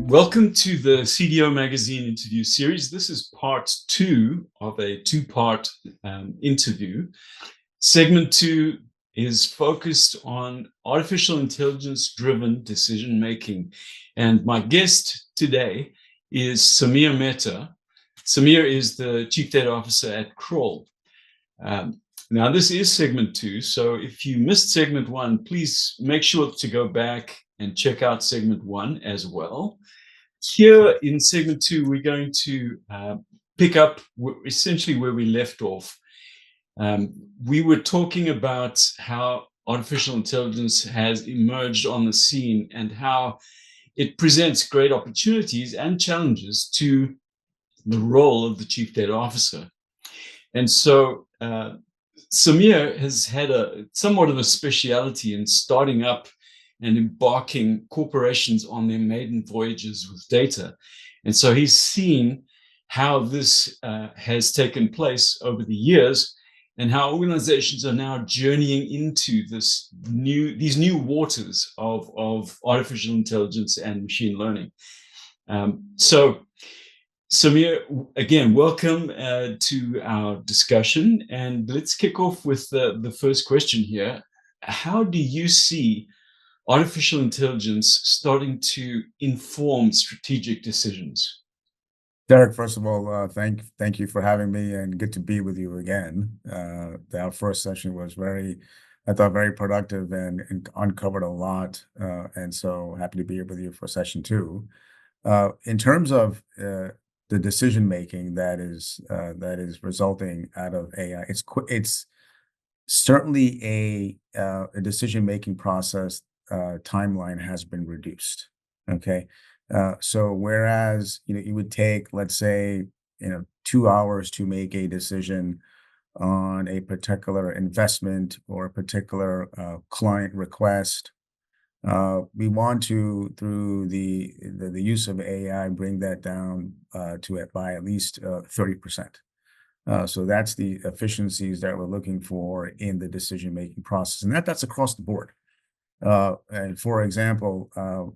Welcome to the CDO Magazine interview series. This is part two of a two-part interview. Segment two is focused on artificial intelligence-driven decision-making. And my guest today is Samir Mehta. Samir is the Chief Data Officer at Kroll. Now, this is segment two, so if you missed segment one, please make sure to go back and check out segment one as well. Here in segment two, we're going to pick up essentially where we left off. We were talking about how artificial intelligence has emerged on the scene and how it presents great opportunities and challenges to the role of the Chief Data Officer. And so Samir has had somewhat of a speciality in starting up and embarking corporations on their maiden voyages with data. And so he's seen how this has taken place over the years and how organizations are now journeying into these new waters of artificial intelligence and machine learning. So Samir, again, welcome to our discussion. And let's kick off with the first question here. How do you see artificial intelligence starting to inform strategic decisions? Derek, first of all, thank you for having me, and good to be with you again. Our first session was I thought, very productive and uncovered a lot, and so happy to be here with you for session two. In terms of the decision making that is resulting out of AI, it's certainly a decision making process. Timeline has been reduced. Okay. So whereas, you would take, let's say, 2 hours to make a decision on a particular investment or a particular client request, we want to, through the use of AI, bring that down by at least 30%. So that's the efficiencies that we're looking for in the decision-making process, and that's across the board. And for example,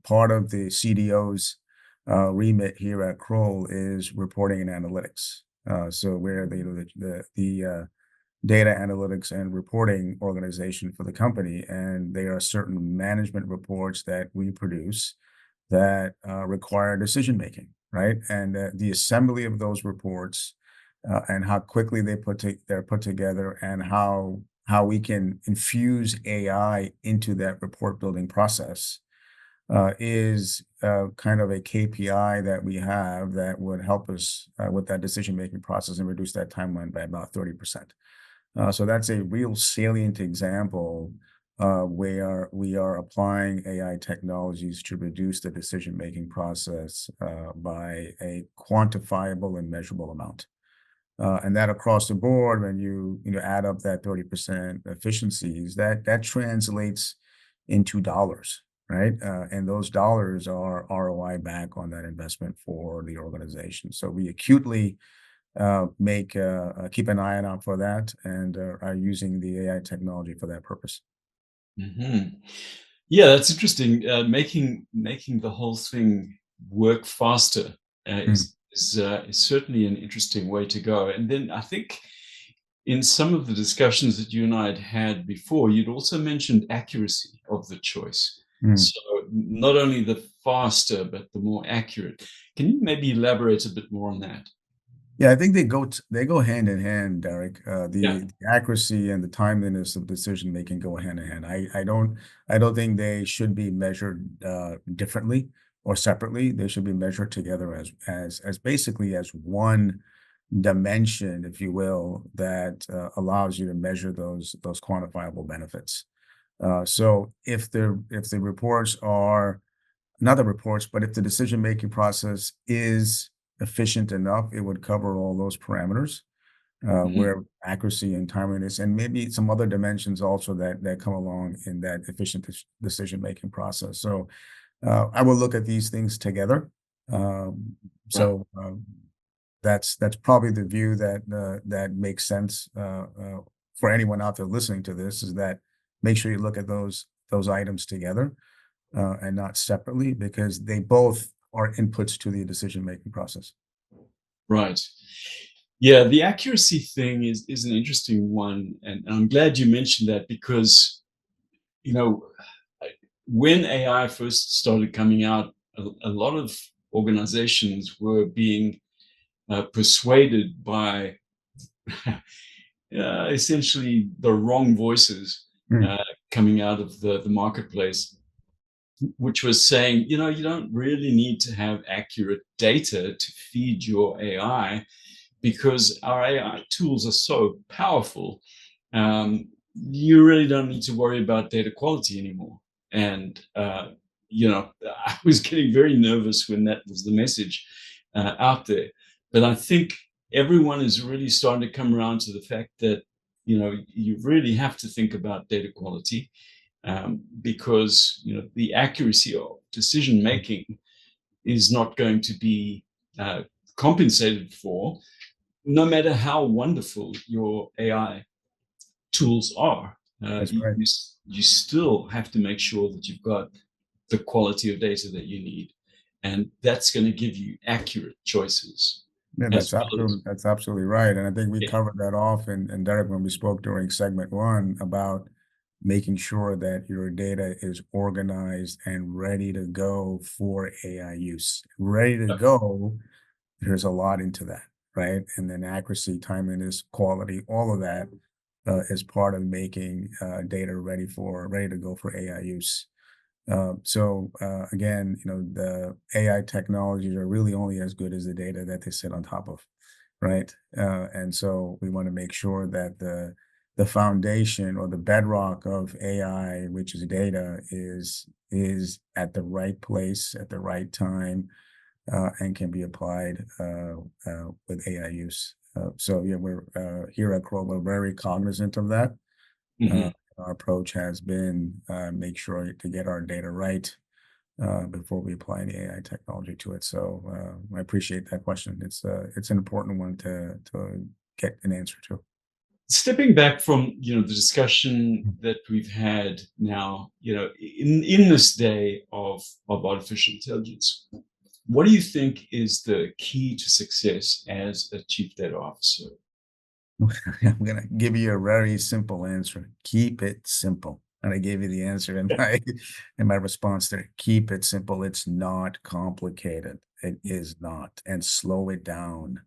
part of the CDO's remit here at Kroll is reporting and analytics. So we're the data analytics and reporting organization for the company, and there are certain management reports that we produce that require decision making, right? And the assembly of those reports and how quickly they're put together, and how we can infuse AI into that report building process is kind of a KPI that we have that would help us with that decision-making process and reduce that timeline by about 30%. So that's a real salient example where we are applying AI technologies to reduce the decision-making process by a quantifiable and measurable amount. And that across the board, when you add up that 30% efficiencies, that translates into dollars, right? And those dollars are ROI back on that investment for the organization. So we acutely keep an eye out for that, and are using the AI technology for that purpose. Mm-hmm. Yeah, that's interesting. Making the whole thing work faster is certainly an interesting way to go. And then I think in some of the discussions that you and I had before, you'd also mentioned accuracy of the choice. Mm. So not only the faster, but the more accurate. Can you maybe elaborate a bit more on that? Yeah, I think they go hand in hand, Derek. Yeah. The accuracy and the timeliness of decision making go hand in hand. I don't think they should be measured differently or separately. They should be measured together as basically as one dimension, if you will, that allows you to measure those quantifiable benefits. So if the reports are not the reports, but if the decision making process is efficient enough, it would cover all those parameters, Mhm. where accuracy and timeliness, and maybe some other dimensions also that come along in that efficient decision making process. So I will look at these things together. Um, Right. so that's probably the view that makes sense for anyone out there listening to this. Is that make sure you look at those items together and not separately, because they both are inputs to the decision-making process. Right. Yeah, the accuracy thing is an interesting one, and I'm glad you mentioned that because, you know, when AI first started coming out, a lot of organizations were being persuaded by essentially the wrong voices Mm. coming out of the marketplace, which was saying, you know, you don't really need to have accurate data to feed your AI because our AI tools are so powerful. You really don't need to worry about data quality anymore. And, you know, I was getting very nervous when that was the message out there. But I think everyone is really starting to come around to the fact that, you know, you really have to think about data quality because, you know, the accuracy of decision making is not going to be compensated for no matter how wonderful your AI tools are. That's right. You still have to make sure that you've got the quality of data that you need. And that's going to give you accurate choices Yeah, as well as, that's absolutely right. And I think we yeah, covered that off in Derek when we spoke during segment one about making sure that your data is organized and ready to go for AI use. Ready to go, there's a lot into that, right? And then accuracy, timeliness, quality, all of that is part of making data ready to go for AI use. Again, you know, the AI technologies are really only as good as the data that they sit on top of, right? And so we want to make sure that the foundation or the bedrock of AI, which is data, is at the right place at the right time and can be applied with AI use. So yeah, we're here at Kroll, we're very cognizant of that. Uh, mhm. our approach has been make sure to get our data right before we apply any AI technology to it. So I appreciate that question. It's an important one to get an answer to. Stepping back from, you know, the discussion that we've had now, you know, in this day of artificial intelligence, what do you think is the key to success as a chief data officer? I'm gonna give you a very simple answer. Keep it simple. And I gave you the answer in my in my response there. Keep it simple. It's not complicated. It is not. And slow it down,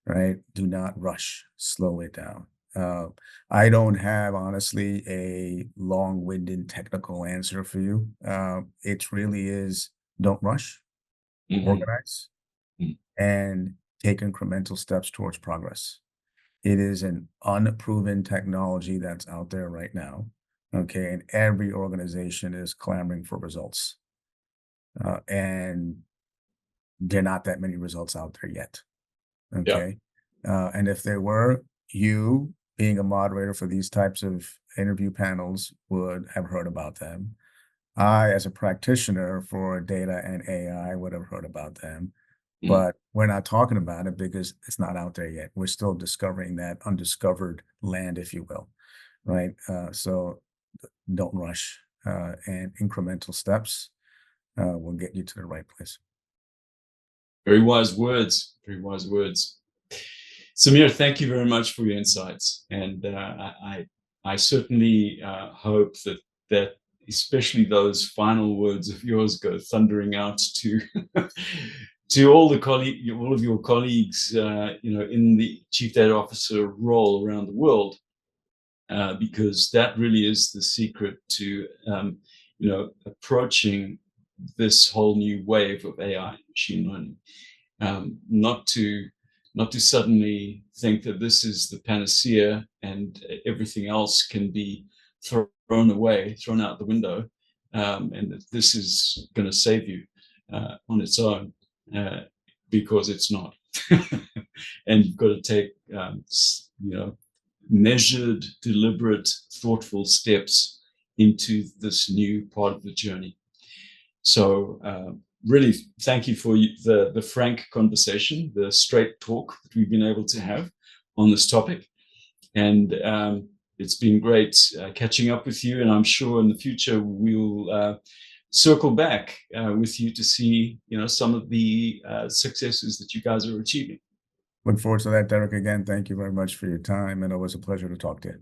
right? Do not rush. Slow it down. Uh, I don't have honestly a long-winded technical answer for you. It really is don't rush, Mhm, organize, mhm. and take incremental steps towards progress. It is an unproven technology that's out there right now. Okay. And every organization is clamoring for results. And there are not that many results out there yet. Yeah. Okay. And if there were, you being a moderator for these types of interview panels would have heard about them. I, as a practitioner for data and AI, would have heard about them. Mm. But we're not talking about it because it's not out there yet. We're still discovering that undiscovered land, if you will, right? So don't rush, and incremental steps will get you to the right place. Very wise words. Very wise words. Samir, thank you very much for your insights, and I certainly hope that especially those final words of yours go thundering out to to all of your colleagues, you know, in the chief data officer role around the world, because that really is the secret to you know, approaching this whole new wave of AI, machine learning. Not to suddenly think that this is the panacea and everything else can be thrown away, thrown out the window, and that this is going to save you on its own, uh, because it's not. And you've got to take, you know, measured, deliberate, thoughtful steps into this new part of the journey. So really, thank you for the frank conversation, the straight talk that we've been able to have on this topic. And it's been great catching up with you. And I'm sure in the future we'll circle back with you to see, some of the successes that you guys are achieving. Look forward to that, Derek. Again, thank you very much for your time, and always a pleasure to talk to you.